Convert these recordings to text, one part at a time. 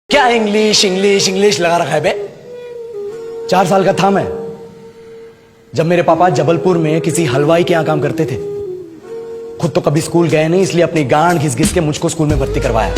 क्या English English English लगा रखा है बे। 4 साल का था मैं जब मेरे पापा जबलपुर में किसी हलवाई के यहां काम करते थे। खुद तो कभी स्कूल गए नहीं, इसलिए अपनी गांड घिस घिस के मुझको स्कूल में भर्ती करवाया।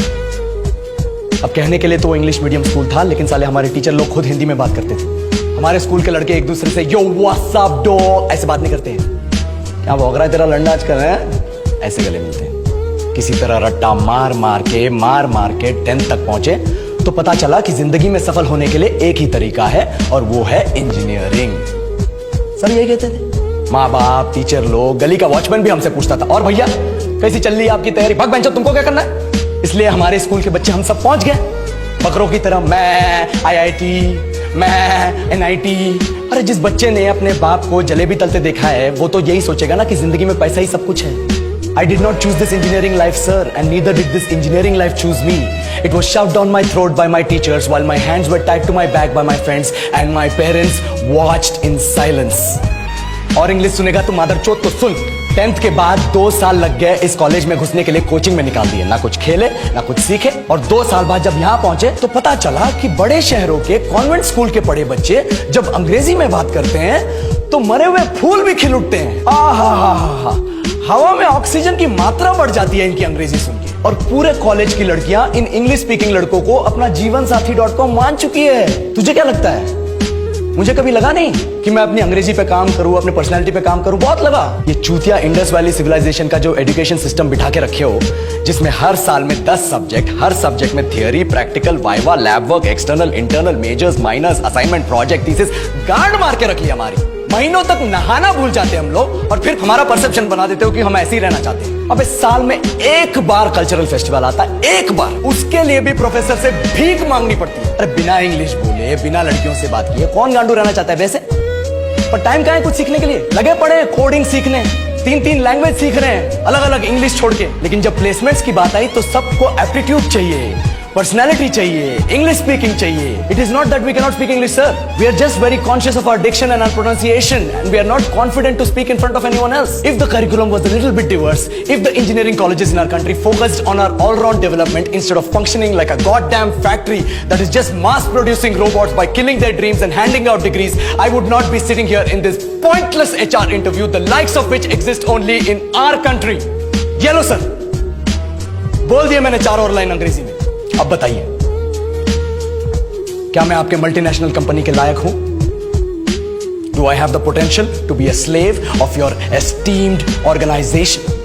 अब कहने के लिए तो इंग्लिश मीडियम स्कूल था, लेकिन साले हमारे टीचर लोग खुद हिंदी में बात करते थे। हमारे स्कूल के लड़के एक दूसरे से यो व्हाट्स अप डॉग ऐसे बात नहीं करते हैं। क्या भौंक रहा है तेरा लंडा आजकल है, ऐसे गले मिलते हैं। किसी तरह रट्टा मार मार के 10th तक पहुंचे तो पता चला कि जिंदगी में सफल होने के लिए एक ही तरीका है और वो है इंजीनियरिंग। सब यही कहते थे, माँ बाप, टीचर लोग, गली का वॉचमैन भी हमसे पूछता था, और भैया कैसी चल रही है आपकी तैयारी? भग बेंचो, तुमको क्या करना है? इसलिए हमारे स्कूल के बच्चे हम सब पहुंच गए बकरों की तरह। मैं IIT, मैं NIT। अरे जिस बच्चे ने अपने बाप को जलेबी तलते देखा है वो तो यही सोचेगा ना कि जिंदगी में पैसा ही सब कुछ है। I did not choose this engineering life, sir, and neither did this engineering life choose me. It was shoved down my throat by my teachers while my hands were tied to my back by my friends and my parents watched in silence. और English सुनेगा तो मादरचोद तो सुन। 10th के बाद 2 साल लग गए इस कॉलेज में घुसने के लिए, कोचिंग में निकाल दिए। ना कुछ खेले ना कुछ सीखे, और 2 साल बाद जब यहाँ पहुंचे तो पता चला कि बड़े शहरों के कॉन्वेंट स्कूल के पढ़े बच्चे जब अंग्रेजी में बात करते हैं तो मरे हुए फूल भी खिल उठते हैं। आहा, हवा में ऑक्सीजन की मात्रा बढ़ जाती है इनकी अंग्रेजी सुन के। और पूरे कॉलेज की लड़कियां इन इंग्लिश स्पीकिंग लड़कों को अपना जीवन साथी.com मान चुकी है। तुझे क्या लगता है? मुझे कभी लगा नहीं कि मैं अपनी अंग्रेजी पे काम करूं, अपनी पर्सनालिटी पे काम करूं। बहुत लगा। ये चूतिया इंडस वैली सिविलाइजेशन का जो एजुकेशन सिस्टम बिठा के रखे हो, जिसमें हर साल में 10 सब्जेक्ट, हर सब्जेक्ट में theory, practical, viva, lab work, external, internal, majors, minors, assignment, project, thesis, गांड मार के रखी हमारी। महीनों तक नहाना भूल जाते हम लोग और फिर हमारा परसेप्शन बना देते हो कि हम ऐसे ही रहना चाहते हैं। अब इस साल में एक बार कल्चरल फेस्टिवल आता है, एक बार, उसके लिए भी प्रोफेसर से भीख मांगनी पड़ती है। अरे बिना इंग्लिश बोले, बिना लड़कियों से बात किए कौन गांडू रहना चाहता है वैसे? पर टाइम कहाँ है कुछ सीखने के लिए? लगे पड़े कोडिंग सीखने, 3 लैंग्वेज सीख रहे हैं अलग अलग इंग्लिश छोड़ के। लेकिन जब प्लेसमेंट्स की बात आई तो सबको एप्टीट्यूड चाहिए, पर्सनैलिटी चाहिए, इंग्लिश स्पीकिंग चाहिए। It is not that we cannot speak English, sir. We are just very conscious of our diction and our pronunciation, and we are not confident to speak in front of anyone else. If the curriculum was a little bit diverse, if the engineering colleges in our country focused on our all-round development instead of functioning like a goddamn factory that is just mass-producing robots by killing their dreams and handing out degrees, I would not be sitting here in this pointless HR interview, the likes of which exist only in our country. Yellow, sir. बोल दिया मैंने 4 और line अंग्रेजी में। अब बताइए, क्या मैं आपके मल्टीनेशनल कंपनी के लायक हूं? Do I have the potential to be a slave of your esteemed organization?